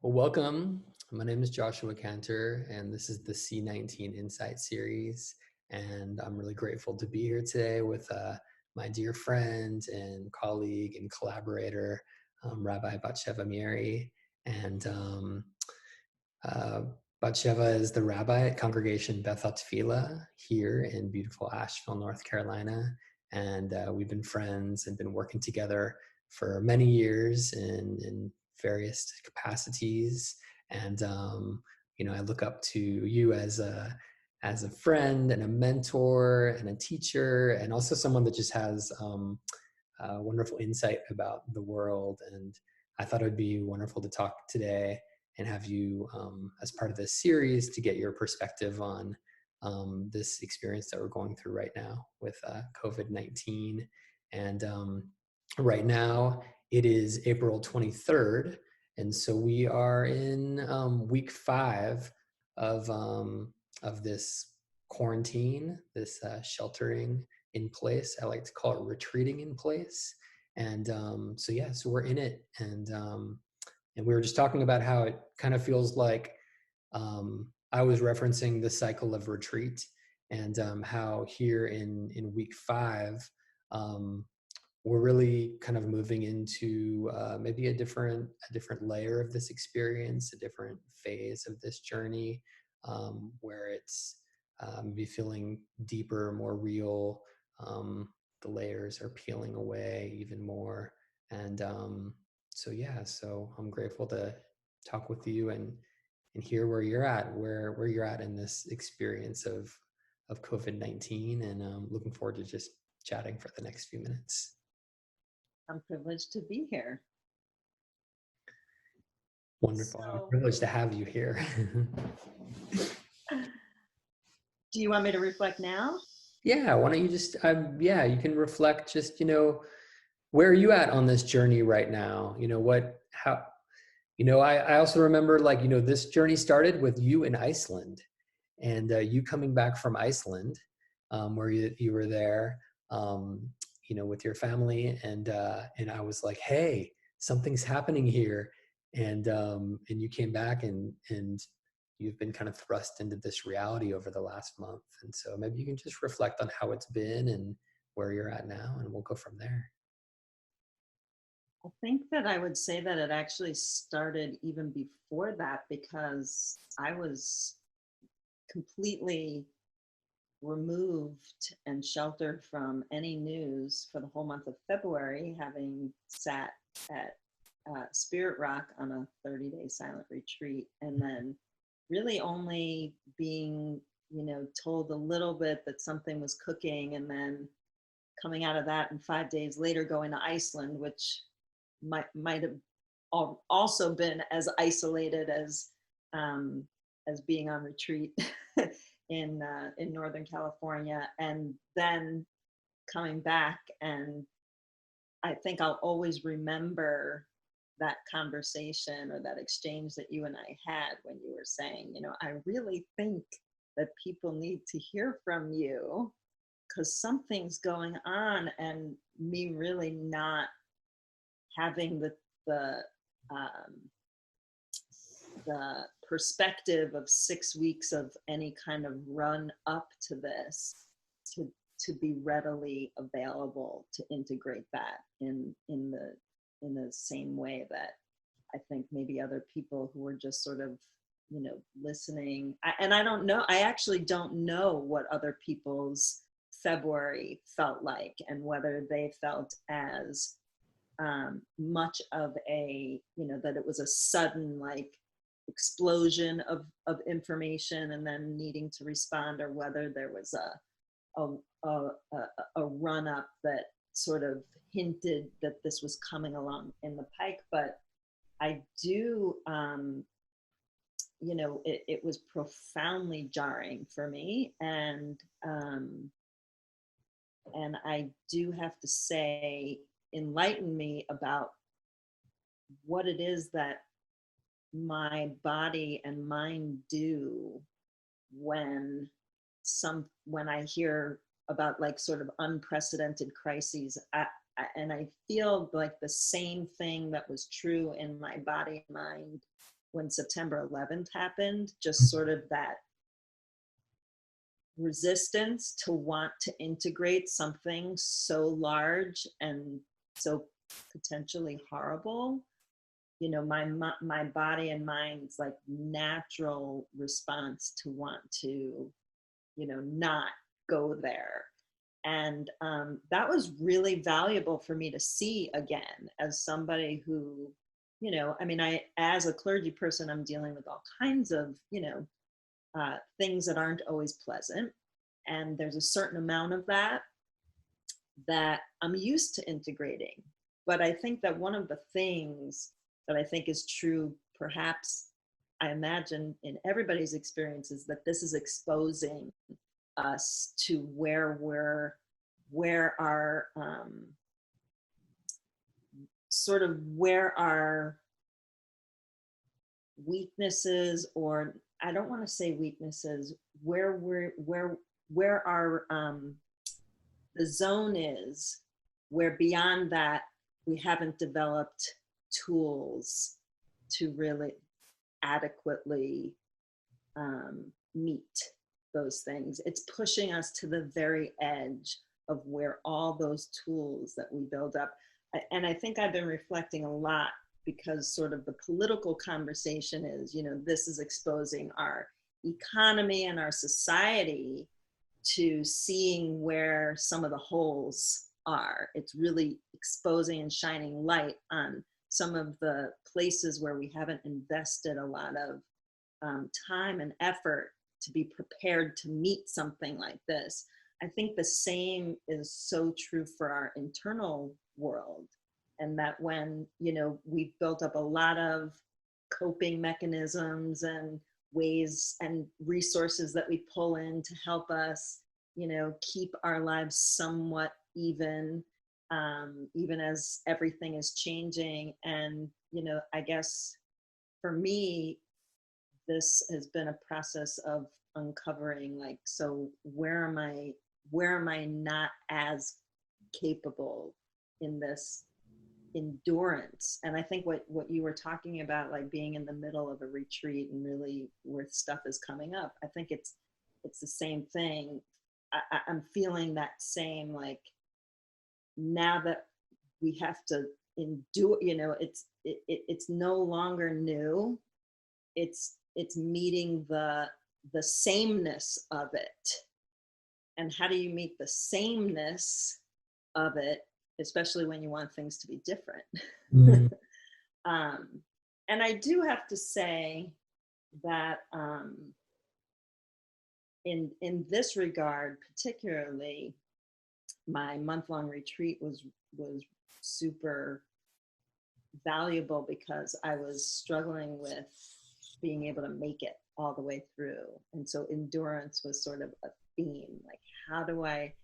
Well, welcome. My name is Joshua Canter, and this is the C19 Insight series. And I'm really grateful to be here today with my dear friend and colleague and collaborator, Rabbi Batsheva Meiri. And Batsheva is the rabbi at Congregation Beth HaTephila here in beautiful Asheville, North Carolina. And we've been friends and been working together for many years in various capacities. And, I look up to you as a friend and a mentor and a teacher, and also someone that just has wonderful insight about the world. And I thought it would be wonderful to talk today and have you as part of this series to get your perspective on this experience that we're going through right now with COVID-19. And right now it is April 23rd. And so we are in week 5 of this quarantine, this sheltering in place. I like to call it retreating in place. And so we're in it. And we were just talking about how it kind of feels like I was referencing the cycle of retreat, and how here in week 5, we're really kind of moving into maybe a different layer of this experience, a different phase of this journey, where it's maybe feeling deeper, more real. The layers are peeling away even more. And so I'm grateful to talk with you and hear where you're at in this experience of COVID-19, and looking forward to just chatting for the next few minutes. I'm privileged to be here. Wonderful. I'm privileged to have you here. Do you want me to reflect now? Yeah, why don't you just, you can reflect just, where are you at on this journey right now? I also remember this journey started with you in Iceland, and you coming back from Iceland, where you were there, with your family, and I was like, hey, something's happening here. And you came back and you've been kind of thrust into this reality over the last month. And so maybe you can just reflect on how it's been and where you're at now, and we'll go from there. I think that I would say that it actually started even before that, because I was completely removed and sheltered from any news for the whole month of February, having sat at Spirit Rock on a 30-day silent retreat, and then really only being, told a little bit that something was cooking, and then coming out of that and 5 days later going to Iceland, which might have also been as isolated as being on retreat in Northern California, and then coming back. And I think I'll always remember that conversation or that exchange that you and I had when you were saying, I really think that people need to hear from you because something's going on, and me really not having the perspective of 6 weeks of any kind of run up to this to be readily available to integrate that in the same way that I think maybe other people who were just sort of listening. And I don't know, I actually don't know what other people's February felt like, and whether they felt as much of a, that it was a sudden explosion of information and then needing to respond, or whether there was a run up that sort of hinted that this was coming along in the pike. But I do, it was profoundly jarring for me, and I do have to say, enlighten me about what it is that my body and mind do when I hear about sort of unprecedented crises. And I feel like the same thing that was true in my body and mind when September 11th happened, just sort of that resistance to want to integrate something so large and so potentially horrible. You know, my body and mind's like natural response to want to, you know, not go there. And that was really valuable for me to see again as somebody who, you know, I mean, as a clergy person, I'm dealing with all kinds of, you know, things that aren't always pleasant. And there's a certain amount of that I'm used to integrating. But I think that one of the things that I think is true, perhaps, I imagine in everybody's experience, is that this is exposing us to where our sort of where our weaknesses, or I don't want to say weaknesses, where our the zone is, where beyond that we haven't developed tools to really adequately meet those things. It's pushing us to the very edge of where all those tools that we build up. And I think I've been reflecting a lot, because sort of the political conversation is, you know, this is exposing our economy and our society to seeing where some of the holes are. It's really exposing and shining light on some of the places where we haven't invested a lot of time and effort to be prepared to meet something like this. I think the same is so true for our internal world. And that when, you know, we've built up a lot of coping mechanisms and ways and resources that we pull in to help us, you know, keep our lives somewhat even as everything is changing. And, you know, I guess for me, this has been a process of uncovering, like, so where am I not as capable in this endurance? And I think what you were talking about, like being in the middle of a retreat and really where stuff is coming up, I think it's the same thing. I'm feeling that same, like, now that we have to endure, you know, it's no longer new. It's meeting the sameness of it. And how do you meet the sameness of it, especially when you want things to be different? Mm-hmm. And I do have to say that in this regard, particularly, my month-long retreat was super valuable, because I was struggling with being able to make it all the way through. And so endurance was sort of a theme, like, how do I,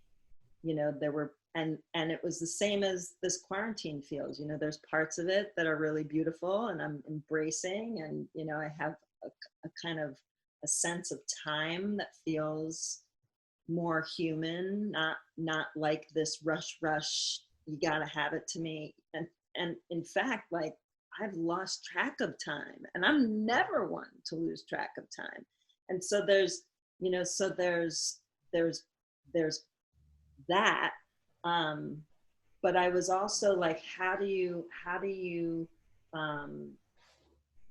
you know, there were, and it was the same as this quarantine feels, you know, there's parts of it that are really beautiful and I'm embracing, and, you know, I have a kind of a sense of time that feels more human, not like this rush, you gotta have it to me. And in fact, like, I've lost track of time, and I'm never one to lose track of time. And so there's, you know, so there's that. But I was also like, how do you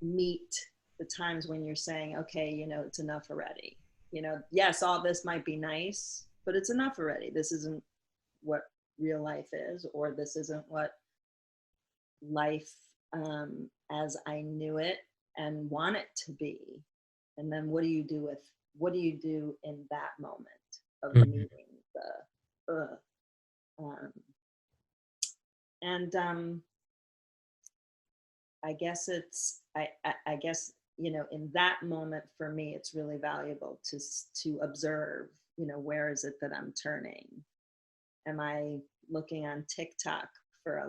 meet the times when you're saying, okay, you know, it's enough already. You know, yes, all this might be nice, but it's enough already. This isn't what real life is, or this isn't what life as I knew it and want it to be. And then what do you do in that moment of meeting the I guess I guess, you know, in that moment for me, it's really valuable to observe, you know, where is it that I'm turning? Am I looking on TikTok for a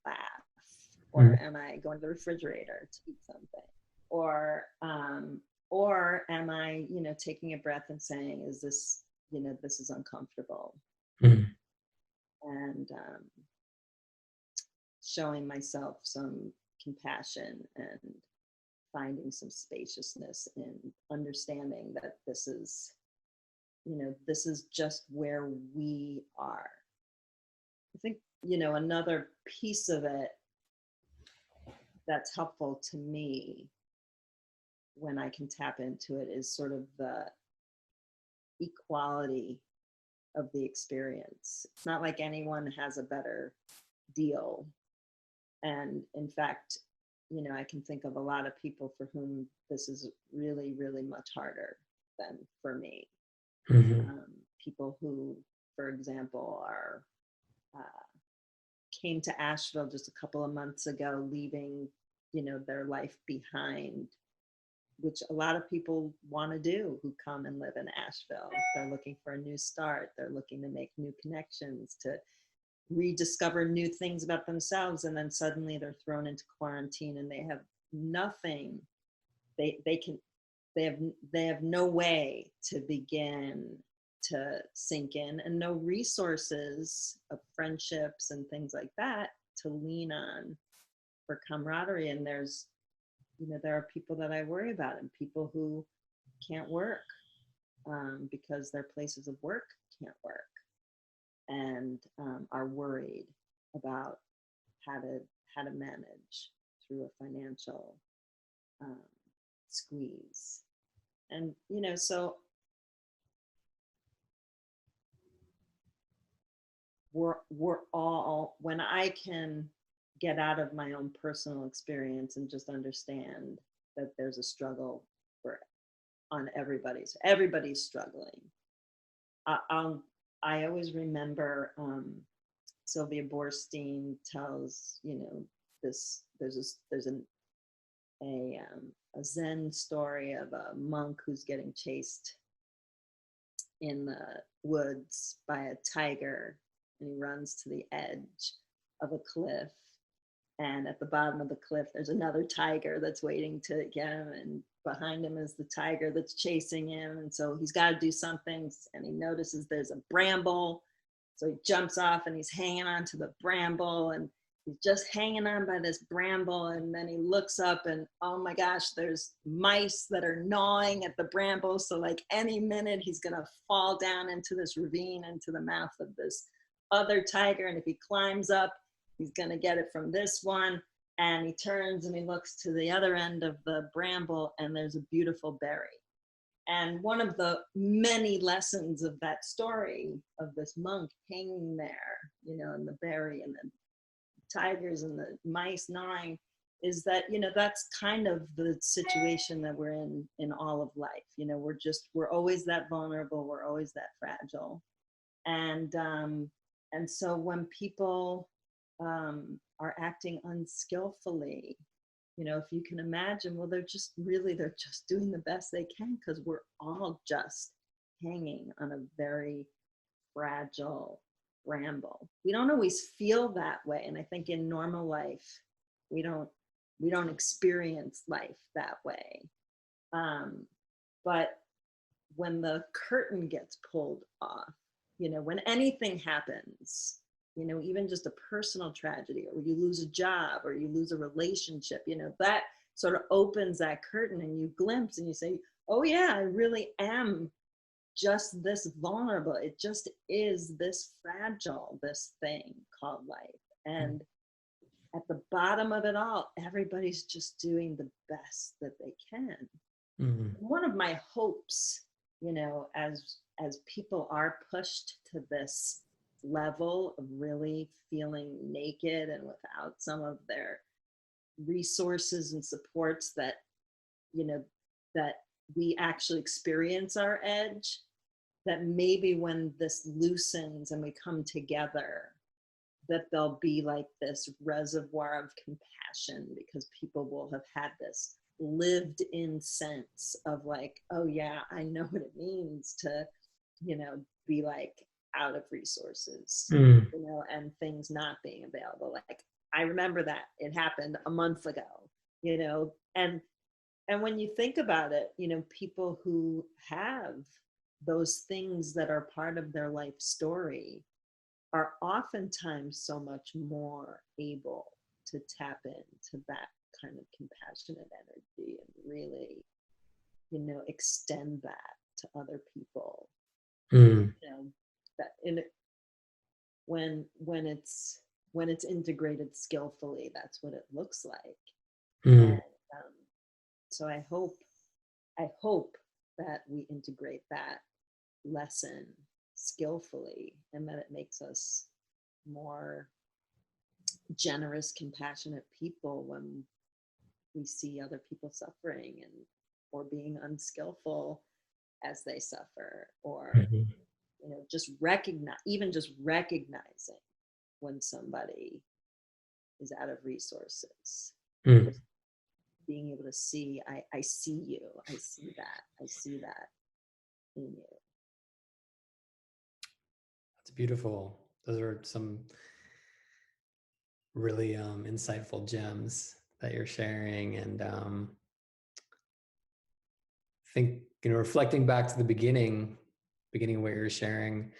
laugh? Or am I going to the refrigerator to eat something? Or am I, you know, taking a breath and saying, is this, you know, this is uncomfortable? And showing myself some compassion and finding some spaciousness in understanding that this is, this is just where we are. I think, another piece of it that's helpful to me when I can tap into it is sort of the equality of the experience. It's not like anyone has a better deal. And in fact, I can think of a lot of people for whom this is really, really much harder than for me. People who, for example, came to Asheville just a couple of months ago, leaving, their life behind, which a lot of people want to do who come and live in Asheville. They're looking for a new start. They're looking to make new connections, to rediscover new things about themselves. And then suddenly they're thrown into quarantine and they have nothing. They have no way to begin to sink in, and no resources of friendships and things like that to lean on for camaraderie. And there are people that I worry about, and people who can't work because their places of work can't work, and are worried about how to manage through a financial squeeze. And so we're all, when I can get out of my own personal experience and just understand that there's a struggle on everybody's struggling. I always remember Sylvia Boorstein tells, there's a Zen story of a monk who's getting chased in the woods by a tiger, and he runs to the edge of a cliff, and at the bottom of the cliff there's another tiger that's waiting to get him, and behind him is the tiger that's chasing him, and so he's got to do something, and he notices there's a bramble, so he jumps off and he's hanging on to the bramble, and he's just hanging on by this bramble, and then he looks up and, oh my gosh, there's mice that are gnawing at the bramble, so like any minute he's gonna fall down into this ravine, into the mouth of this other tiger, and if he climbs up, he's gonna get it from this one. And he turns and he looks to the other end of the bramble, and there's a beautiful berry. And one of the many lessons of that story of this monk hanging there, and the berry and the tigers and the mice gnawing, is that, that's kind of the situation that we're in all of life. We're always that vulnerable, we're always that fragile. And so when people are acting unskillfully, if you can imagine, well, they're just doing the best they can, because we're all just hanging on a very fragile bramble. We don't always feel that way, and I think in normal life we don't experience life that way. But when the curtain gets pulled off, when anything happens, even just a personal tragedy, or you lose a job, or you lose a relationship, that sort of opens that curtain, and you glimpse and you say, oh yeah, I really am just this vulnerable. It just is this fragile, this thing called life. And at the bottom of it all, everybody's just doing the best that they can. Mm-hmm. One of my hopes, as people are pushed to this level of really feeling naked and without some of their resources and supports, that that we actually experience our edge, that maybe when this loosens and we come together, that there'll be like this reservoir of compassion, because people will have had this lived in sense of like, oh yeah, I know what it means to be like out of resources, and things not being available. Like, I remember that it happened a month ago, and when you think about it, people who have those things that are part of their life story are oftentimes so much more able to tap into that kind of compassionate energy and really, extend that to other people. That when it's integrated skillfully, that's what it looks like. And so I hope that we integrate that lesson skillfully, and that it makes us more generous, compassionate people when we see other people suffering or being unskillful as they suffer, or just recognizing when somebody is out of resources. Just being able to see, I see you, I see that in you. That's beautiful. Those are some really insightful gems that you're sharing. And I think, reflecting back to the beginning of what you're sharing,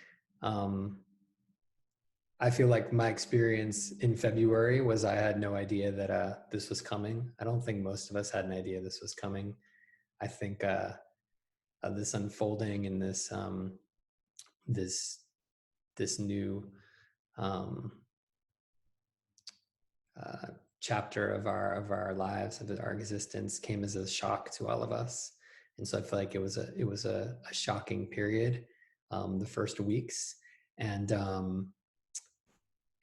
I feel like my experience in February was I had no idea that this was coming. I don't think most of us had an idea this was coming. I think this unfolding and this new chapter of our lives, of our existence, came as a shock to all of us. And so I feel like it was a shocking period, the first weeks. And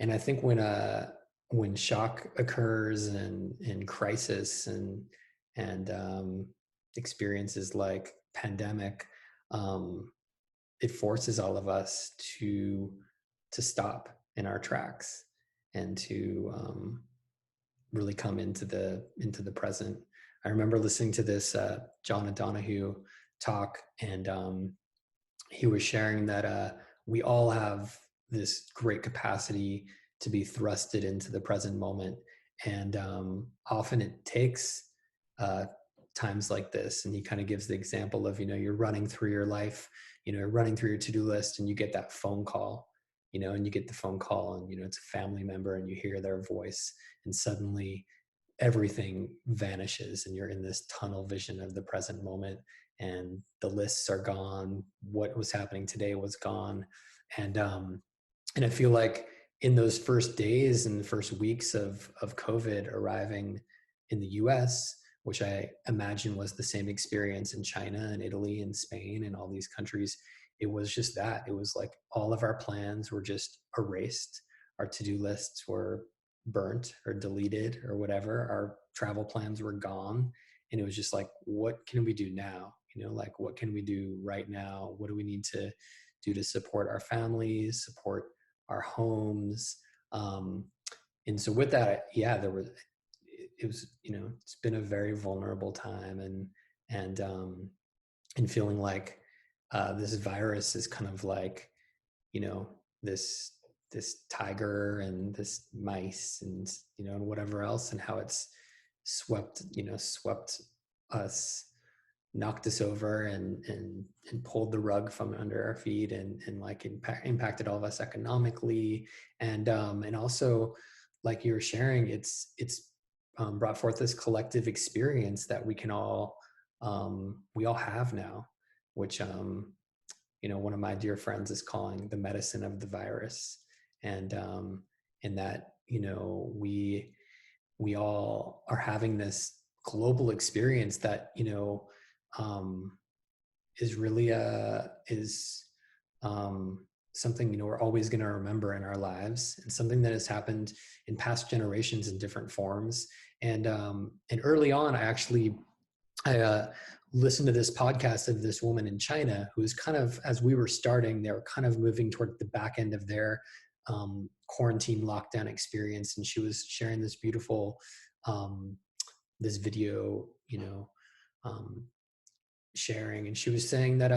I think when shock occurs and crisis and experiences like pandemic, it forces all of us to stop in our tracks and to really come into the present. I remember listening to this John O'Donohue talk, and he was sharing that we all have this great capacity to be thrusted into the present moment, and often it takes times like this. And he kind of gives the example of, you're running through your life, running through your to-do list, and you get that phone call, and you get the phone call, and it's a family member, and you hear their voice, and suddenly everything vanishes, and you're in this tunnel vision of the present moment, and the lists are gone. What was happening today was gone. And I feel like in those first days and the first weeks of COVID arriving in the US, which I imagine was the same experience in China and Italy and Spain and all these countries, it was just that. It was like all of our plans were just erased. Our to-do lists were burnt or deleted or whatever. Our travel plans were gone. And it was just like, what can we do now? Like, what can we do right now? What do we need to do to support our families, support our homes? And so with that, it was, it's been a very vulnerable time, and feeling like this virus is kind of like, this tiger and this mice and, and whatever else, and how it's swept us, knocked us over and pulled the rug from under our feet, and like impacted all of us economically. And also, like you were sharing, it's brought forth this collective experience that we all have now, which one of my dear friends is calling the medicine of the virus. And that we all are having this global experience that is really something we're always going to remember in our lives, and something that has happened in past generations in different forms. And early on, I listened to this podcast of this woman in China who's kind of, as we were starting, they were kind of moving toward the back end of their quarantine lockdown experience, and she was sharing this beautiful this video, sharing, and she was saying that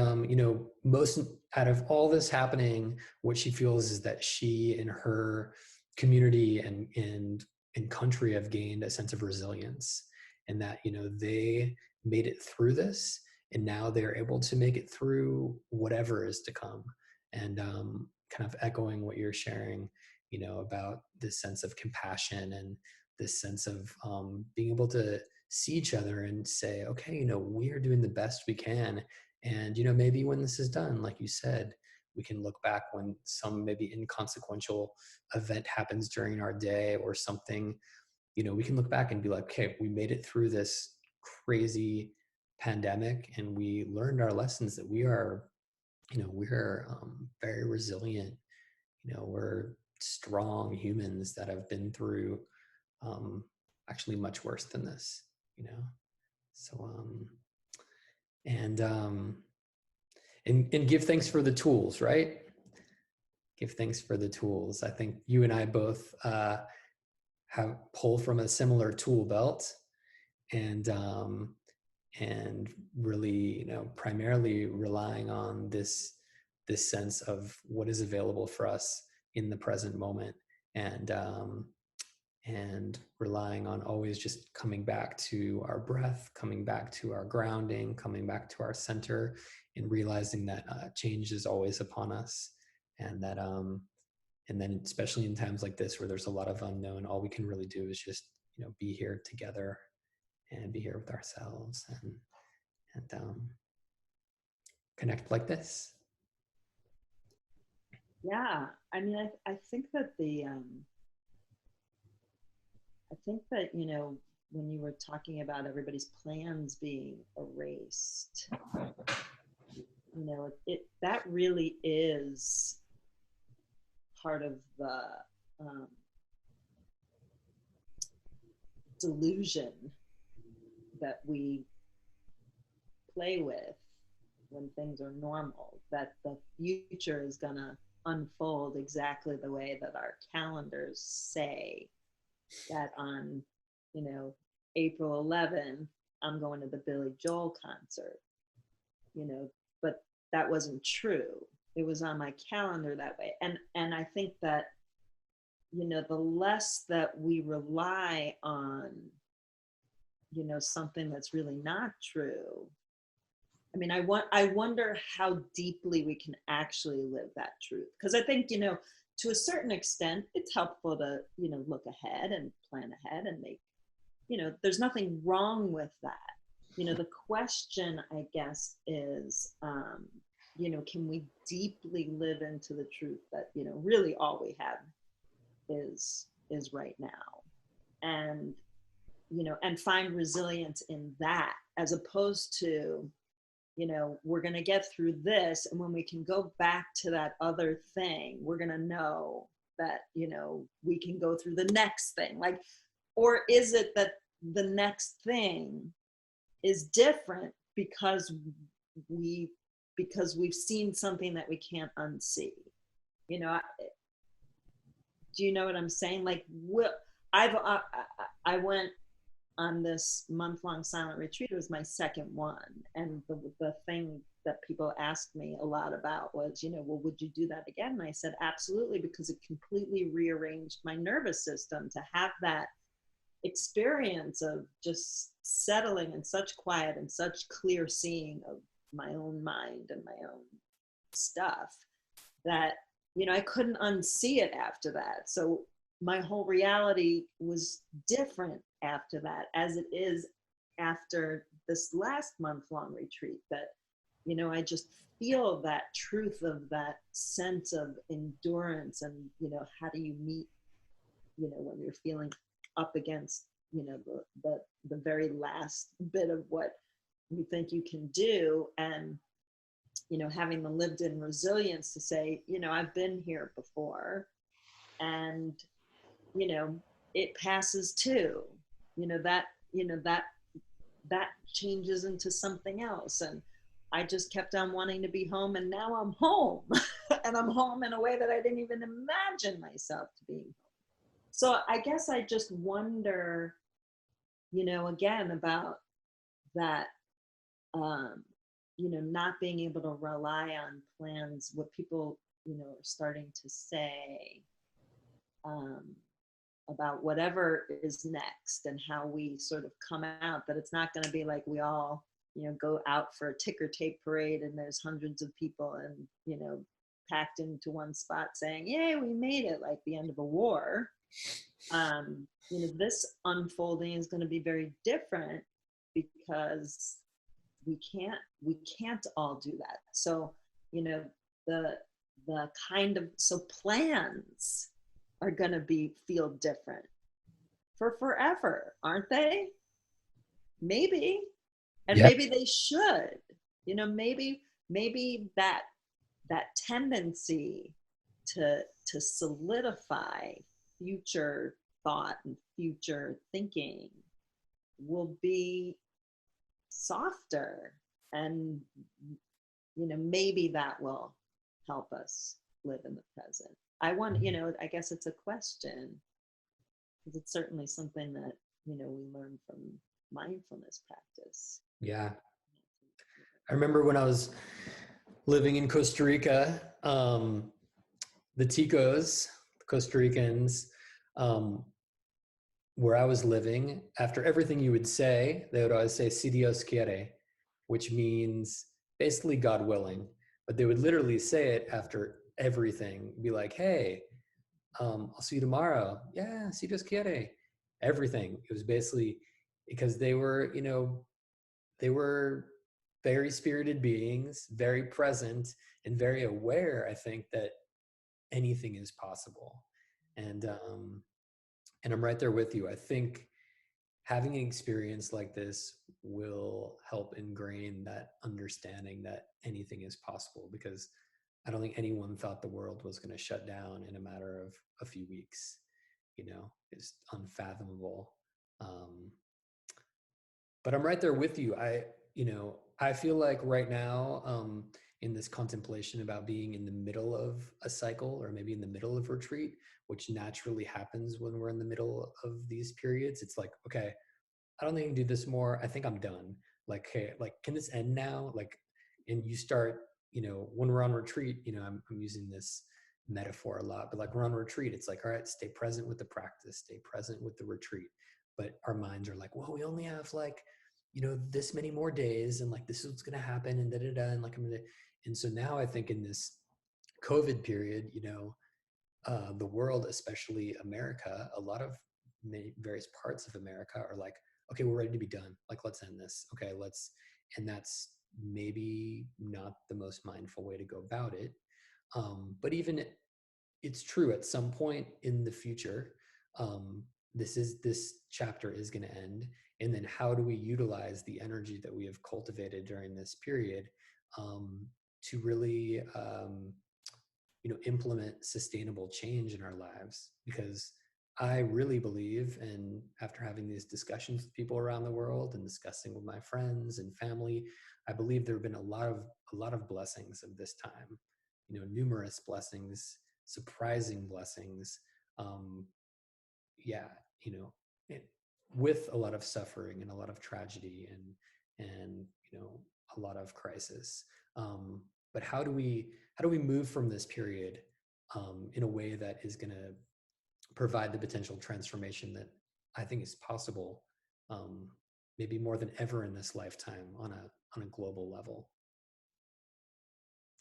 most out of all this happening, what she feels is that she and her community and country have gained a sense of resilience, and that they made it through this, and now they're able to make it through whatever is to come. And kind of echoing what you're sharing, about this sense of compassion and this sense of being able to see each other and say, okay, we are doing the best we can. And, maybe when this is done, like you said, we can look back when some maybe inconsequential event happens during our day or something, we can look back and be like, okay, we made it through this crazy pandemic and we learned our lessons that we're very resilient. We're strong humans that have been through actually much worse than this, so and give thanks for the tools, right? Give thanks for the tools. I think you and I both have pull from a similar tool belt, and really, primarily relying on this sense of what is available for us in the present moment, and relying on always just coming back to our breath, coming back to our grounding, coming back to our center, and realizing that change is always upon us, and that and then especially in times like this where there's a lot of unknown, all we can really do is just be here together and be here with ourselves, and connect like this. Yeah, I mean, I think that when you were talking about everybody's plans being erased, that really is part of the delusion that we play with when things are normal, that the future is going to unfold exactly the way that our calendars say, that on April 11th I'm going to the Billy Joel concert, but that wasn't true. It was on my calendar that way. And I think that the less that we rely on something that's really not true, I mean, I wonder how deeply we can actually live that truth. Because I think, to a certain extent, it's helpful to, look ahead and plan ahead and make, there's nothing wrong with that. The question, I guess, is, can we deeply live into the truth that, really all we have is right now? And, and find resilience in that, as opposed to, we're going to get through this, and when we can go back to that other thing, we're going to know that, we can go through the next thing. Like, or is it that the next thing is different because we've seen something that we can't unsee? Do you know what I'm saying? Like, I went on this month-long silent retreat. It was my second one. And the thing that people asked me a lot about was, well, would you do that again? And I said, absolutely, because it completely rearranged my nervous system to have that experience of just settling in such quiet and such clear seeing of my own mind and my own stuff that, I couldn't unsee it after that. So my whole reality was different after that, as it is after this last month-long retreat, that, I just feel that truth of that sense of endurance and, how do you meet, when you're feeling up against, the very last bit of what you think you can do, and, having the lived in resilience to say, I've been here before, and, it passes too, that changes into something else. And I just kept on wanting to be home, and now I'm home and I'm home in a way that I didn't even imagine myself to be home. So I guess I just wonder, again, about that, not being able to rely on plans, what people, are starting to say, about whatever is next and how we sort of come out, that it's not going to be like we all, go out for a ticker tape parade and there's hundreds of people and, packed into one spot saying, yay, we made it, like the end of a war. This unfolding is going to be very different because we can't all do that. So, the so plans are going to feel different for forever, aren't they? Maybe. And Yep. maybe they should, maybe that tendency to solidify future thought and future thinking will be softer, and maybe that will help us live in the present. I guess it's a question, because it's certainly something that we learn from mindfulness practice. Yeah. I remember when I was living in Costa Rica, the Ticos, the Costa Ricans, where I was living, after everything you would say, they would always say, si Dios quiere, which means basically God willing. But they would literally say it after everything, be like, hey, I'll see you tomorrow. Yeah, si Dios quiere. Everything. It was basically because they were, they were very spirited beings, very present, and very aware, I think, that anything is possible. And I'm right there with you. I think having an experience like this will help ingrain that understanding that anything is possible, because I don't think anyone thought the world was going to shut down in a matter of a few weeks. It's unfathomable. But I'm right there with you. I feel like right now, in this contemplation about being in the middle of a cycle, or maybe in the middle of retreat, which naturally happens when we're in the middle of these periods, it's like, okay, I don't think I can do this more. I think I'm done. Like, hey, like, can this end now? Like, and you start, when we're on retreat, I'm using this metaphor a lot, but like we're on retreat, it's like, all right, stay present with the practice, stay present with the retreat. But our minds are like, well, we only have like, this many more days, and like, this is what's going to happen, and and like, and so now I think in this COVID period, the world, especially America, a lot of various parts of America are like, okay, we're ready to be done. Like, let's end this. Okay, and that's maybe not the most mindful way to go about it. But even it's true, at some point in the future, this chapter is going to end. And then how do we utilize the energy that we have cultivated during this period to really implement sustainable change in our lives? Because I really believe, and after having these discussions with people around the world and discussing with my friends and family, I believe there have been a lot of blessings of this time, numerous blessings, surprising blessings. Yeah, with a lot of suffering and a lot of tragedy and a lot of crisis. But how do we move from this period in a way that is going to provide the potential transformation that I think is possible, maybe more than ever in this lifetime, on a global level?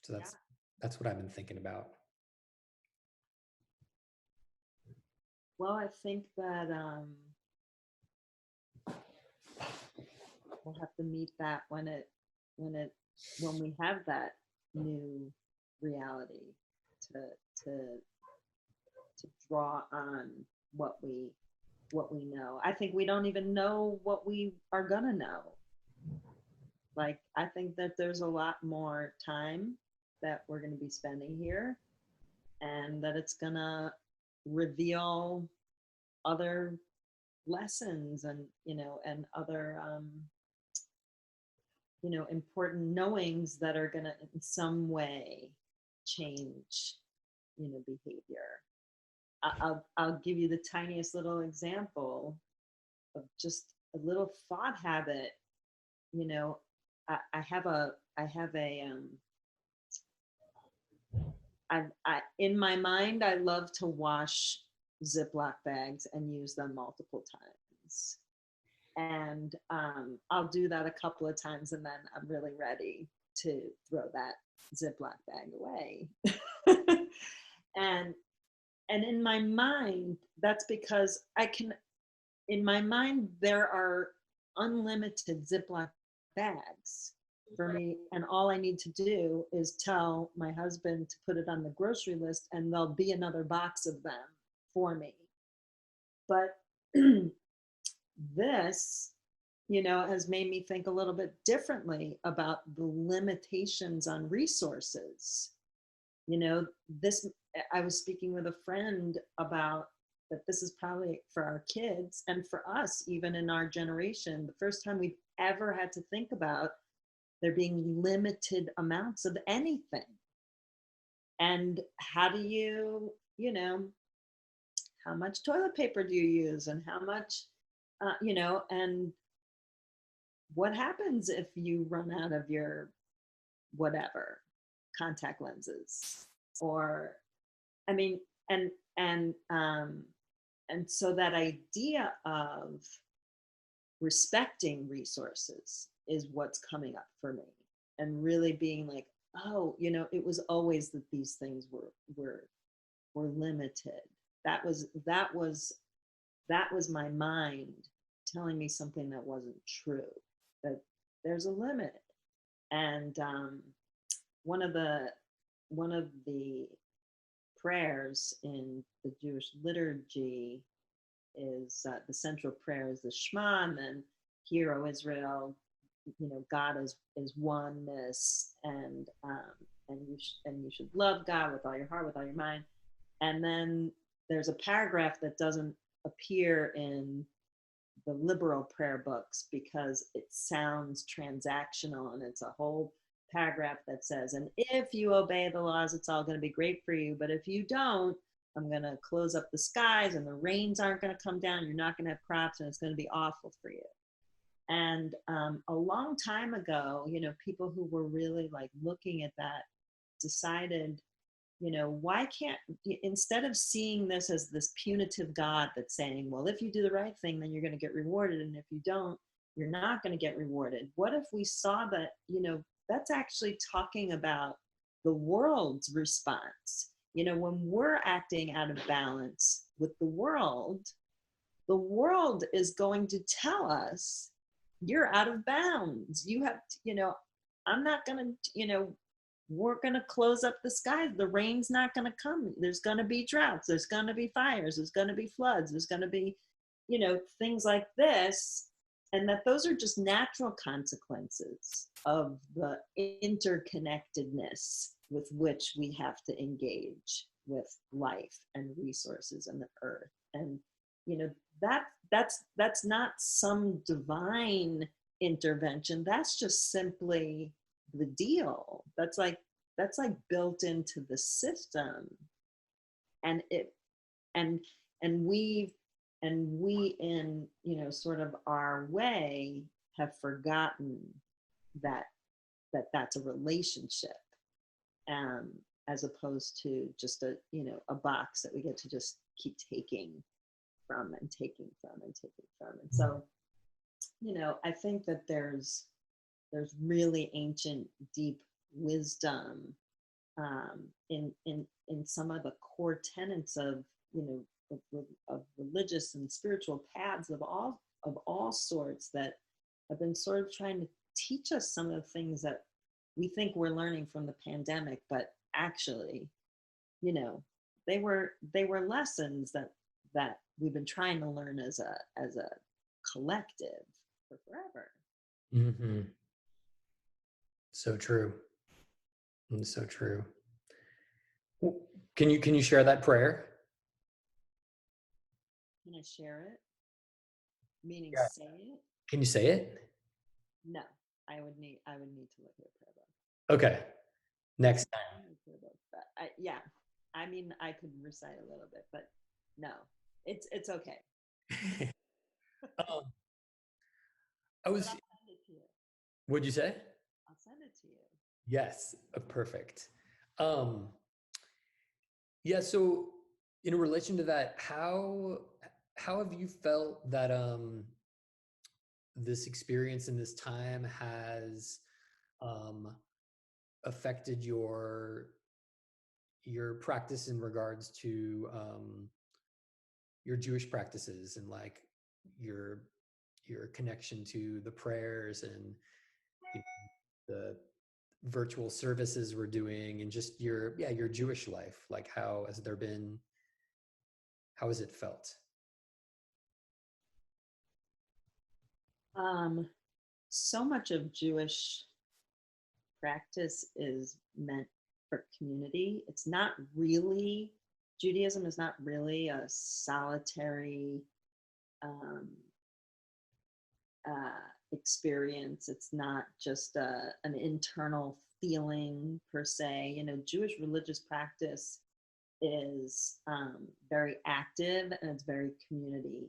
So that's what I've been thinking about. Well, I think that we'll have to meet that when we have that new reality to draw on what we know. I think we don't even know what we are gonna know. Like, I think that there's a lot more time that we're going to be spending here, and that it's gonna reveal other lessons and other important knowings that are going to in some way change behavior. I'll give you the tiniest little example of just a little thought habit. I have a in my mind, I love to wash Ziploc bags and use them multiple times. And I'll do that a couple of times, and then I'm really ready to throw that Ziploc bag away. And and in my mind, that's because in my mind, there are unlimited Ziploc bags for me. And all I need to do is tell my husband to put it on the grocery list, and there'll be another box of them for me. But this, has made me think a little bit differently about the limitations on resources. This, I was speaking with a friend about that this is probably for our kids and for us, even in our generation, the first time we've ever had to think about there being limited amounts of anything. And how do how much toilet paper do you use, and how much, and what happens if you run out of your whatever contact lenses, or and so that idea of respecting resources is what's coming up for me, and really being like, oh, it was always that these things were limited. That was my mind telling me something that wasn't true, that there's a limit. And one of the prayers in the Jewish liturgy is the central prayer is the Shema, and then Hear, O Israel, God is oneness, and you should love God with all your heart, with all your mind. And then there's a paragraph that doesn't appear in the liberal prayer books because it sounds transactional, and it's a whole paragraph that says, and if you obey the laws, it's all going to be great for you, but if you don't, I'm going to close up the skies, and the rains aren't going to come down, you're not going to have crops, and it's going to be awful for you. And a long time ago, people who were really like looking at that decided, why can't, instead of seeing this as this punitive God that's saying, well, if you do the right thing, then you're going to get rewarded, and if you don't, you're not going to get rewarded. What if we saw that, that's actually talking about the world's response? When we're acting out of balance with the world is going to tell us, you're out of bounds. You have to, I'm not going to, we're going to close up the skies. The rain's not going to come. There's going to be droughts. There's going to be fires. There's going to be floods. There's going to be, things like this. And that those are just natural consequences of the interconnectedness with which we have to engage with life and resources and the earth. And, that's not some divine intervention. That's just simply the deal. That's like built into the system. And we in, sort of our way have forgotten that that's a relationship, as opposed to just a box that we get to just keep taking from and taking from and taking from. And so, I think that there's really ancient, deep wisdom in some of the core tenets of of religious and spiritual paths of all sorts that have been sort of trying to teach us some of the things that we think we're learning from the pandemic, but actually, they were lessons that we've been trying to learn as a collective for forever. Mm-hmm. So true. And so true. Can you share that prayer? Can I share it? Meaning say it? Can you say it? No, I would need to look at a prayer book. Okay. Next time. But I could recite a little bit, but no, it's okay. I'll send it to you. What'd you say? I'll send it to you. Yes, perfect. Yeah, so in relation to that, how have you felt that this experience in this time has affected your your practice in regards to your Jewish practices and like your connection to the prayers and the virtual services we're doing, and just your Jewish life. Like, how has it felt? So much of Jewish practice is meant for community. It's not really, Judaism is not really a solitary experience. It's not just an internal feeling per se. Jewish religious practice is very active, and it's very community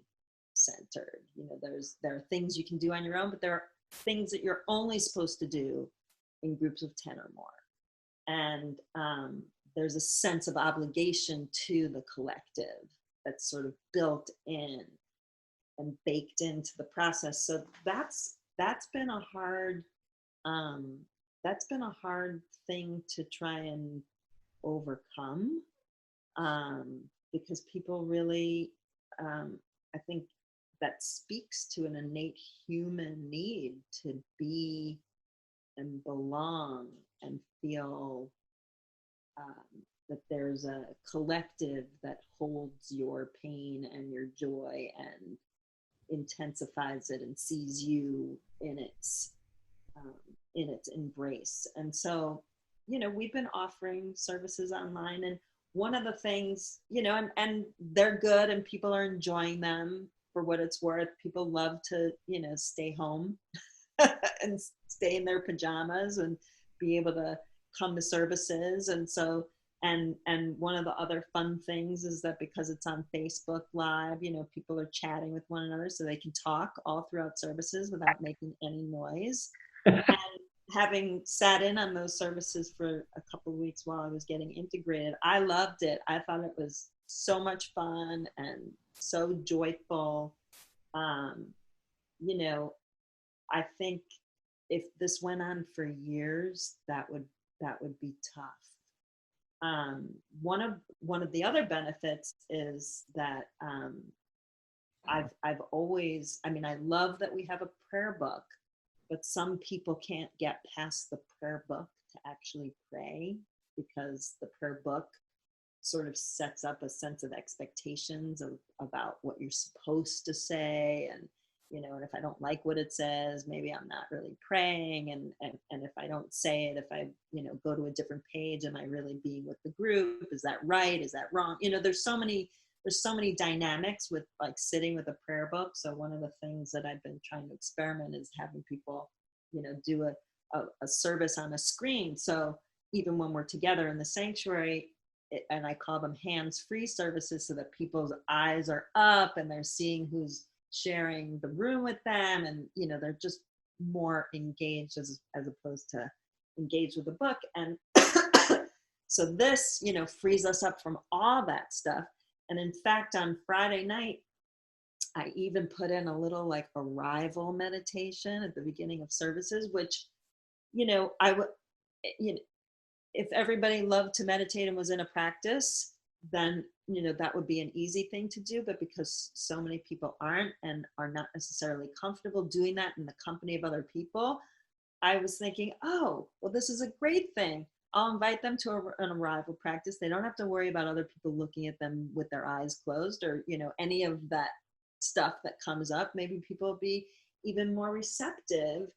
centered. There are things you can do on your own, but there are things that you're only supposed to do in groups of 10 or more. And there's a sense of obligation to the collective that's sort of built in and baked into the process. So that's been a hard thing to try and overcome, because people really, I think that speaks to an innate human need to be and belong and feel that there's a collective that holds your pain and your joy and intensifies it and sees you in its embrace. And so, we've been offering services online, and one of the things, and they're good and people are enjoying them for what it's worth. People love to, stay home and stay in their pajamas and be able to come to services. And so, and one of the other fun things is that because it's on Facebook Live, people are chatting with one another so they can talk all throughout services without making any noise. And having sat in on those services for a couple of weeks while I was getting integrated, I loved it. I thought it was so much fun and so joyful. I think if this went on for years, that would be tough. One of the other benefits is that I've always, I love that we have a prayer book, but some people can't get past the prayer book to actually pray, because the prayer book sort of sets up a sense of expectations about what you're supposed to say, and and if I don't like what it says, maybe I'm not really praying, and if I don't say it, if I go to a different page, am I really being with the group? Is that right? Is that wrong? There's so many dynamics with like sitting with a prayer book. So one of the things that I've been trying to experiment is having people do a service on a screen. So even when we're together in the sanctuary, and I call them hands-free services, so that people's eyes are up and they're seeing who's sharing the room with them, and they're just more engaged as opposed to engaged with the book. And so this frees us up from all that stuff. And in fact, on Friday night, I even put in a little like arrival meditation at the beginning of services, which I would if everybody loved to meditate and was in a practice, then that would be an easy thing to do. But because so many people aren't and are not necessarily comfortable doing that in the company of other people, I was thinking, oh, well, this is a great thing. I'll invite them to an arrival practice. They don't have to worry about other people looking at them with their eyes closed, or any of that stuff that comes up. Maybe people will be even more receptive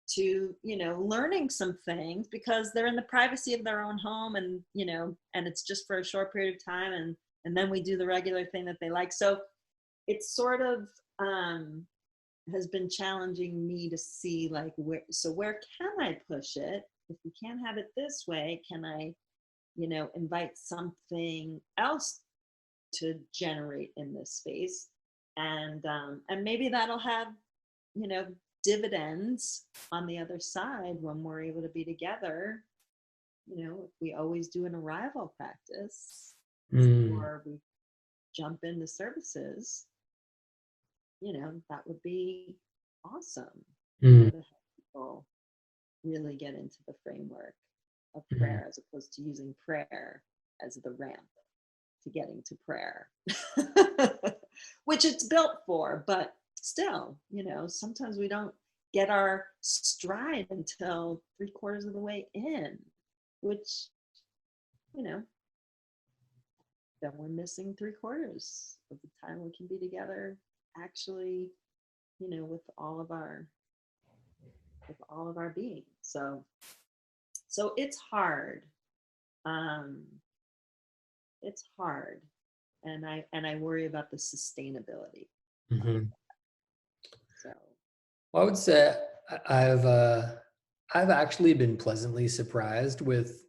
to learning some things because they're in the privacy of their own home, and and it's just for a short period of time, and then we do the regular thing that they like. So it's sort of has been challenging me to see like where can I push it? If we can't have it this way, can I invite something else to generate in this space? And maybe that'll have dividends on the other side when we're able to be together. If we always do an arrival practice or we jump into services, that would be awesome to help people really get into the framework of prayer, as opposed to using prayer as the ramp to getting to prayer, which it's built for, but still, sometimes we don't get our stride until 3/4 of the way in, which, then we're missing 3/4 of the time we can be together, actually, with all of our being. So it's hard. It's hard, and I worry about the sustainability. Mm-hmm. So, well, I would say I've actually been pleasantly surprised with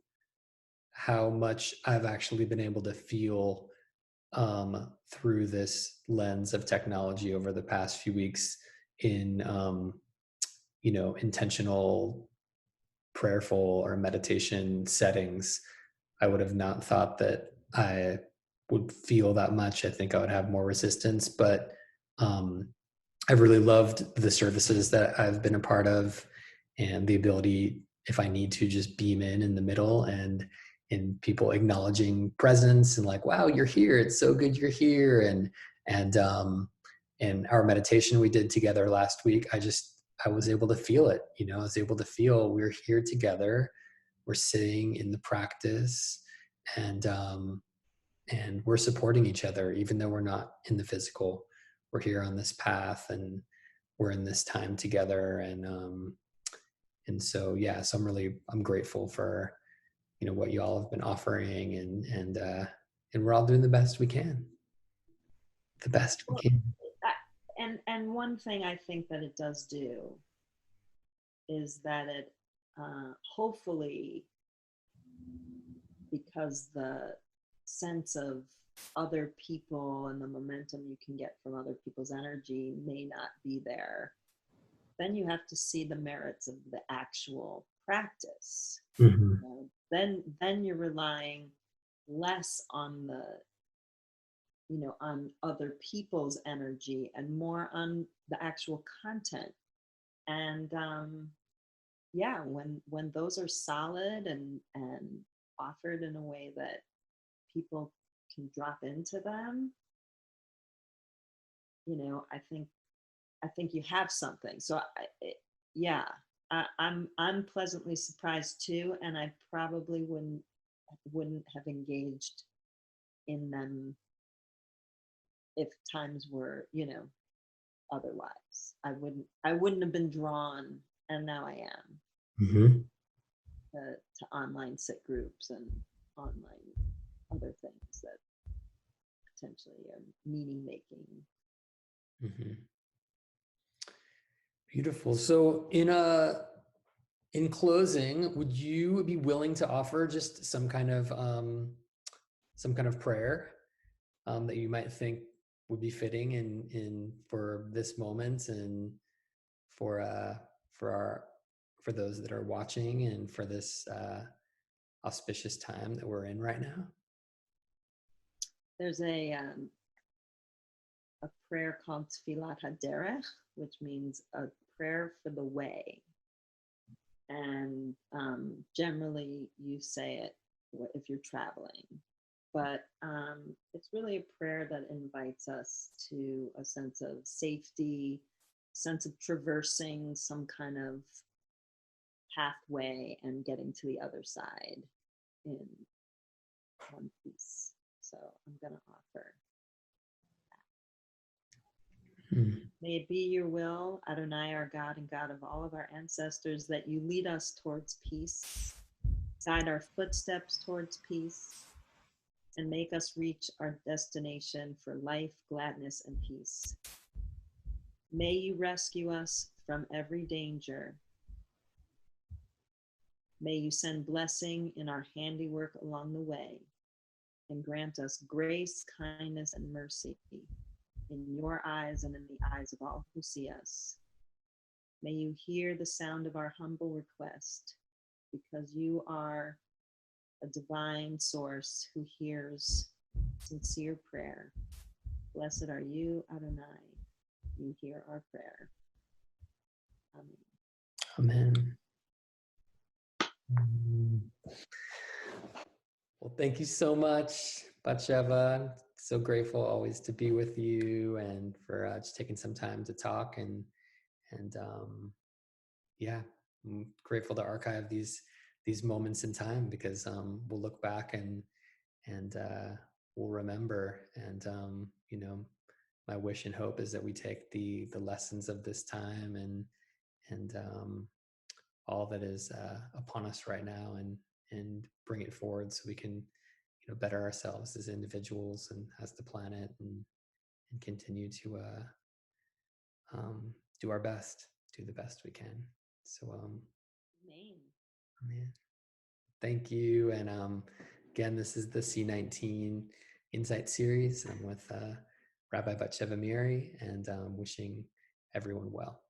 how much I've actually been able to feel through this lens of technology over the past few weeks in intentional, prayerful or meditation settings. I would have not thought that I would feel that much. I think I would have more resistance, but I've really loved the services that I've been a part of, and the ability, if I need to, just beam in the middle, and people acknowledging presence and like, wow, you're here. It's so good you're here. And our meditation we did together last week, I was able to feel it. I was able to feel we're here together. We're sitting in the practice, and we're supporting each other, even though we're not in the physical. We're here on this path, and we're in this time together. And so, yeah, so I'm grateful for, what you all have been offering, and we're all doing the best we can. The best we can. And one thing I think that it does do is that it hopefully, because the sense of other people and the momentum you can get from other people's energy may not be there, then you have to see the merits of the actual practice. Mm-hmm. Then you're relying less on on other people's energy and more on the actual content. And when those are solid and offered in a way that people can drop into them, I think you have something. So I'm pleasantly surprised too, and I probably wouldn't have engaged in them if times were, otherwise. I wouldn't have been drawn, and now I am. Mm-hmm. To online sit groups and online other things that potentially are meaning making. Mm-hmm. Beautiful. So in closing, would you be willing to offer just some kind of prayer that you might think would be fitting in for this moment, and for those that are watching, and for this auspicious time that we're in right now? There's a prayer called Tfilat HaDerech, which means a prayer for the way. And generally you say it if you're traveling. But it's really a prayer that invites us to a sense of safety, sense of traversing some kind of pathway and getting to the other side in one piece. So I'm going to offer that. May it be your will, Adonai, our God and God of all of our ancestors, that you lead us towards peace, guide our footsteps towards peace, and make us reach our destination for life, gladness, and peace. May you rescue us from every danger. May you send blessing in our handiwork along the way, and grant us grace, kindness, and mercy in your eyes and in the eyes of all who see us. May you hear the sound of our humble request, because you are a divine source who hears sincere prayer. Blessed are you, Adonai. You hear our prayer. Amen. Amen. Well, thank you so much, Batsheva. So grateful always to be with you and for just taking some time to talk and yeah, I'm grateful to archive these moments in time because we'll look back and we'll remember. And my wish and hope is that we take the lessons of this time and all that is upon us right now and bring it forward so we can better ourselves as individuals and as the planet and continue to do our best, do the best we can. So man, thank you. And again, this is the C19 Insight series. I'm with Rabbi Batsheva Meiri and wishing everyone well.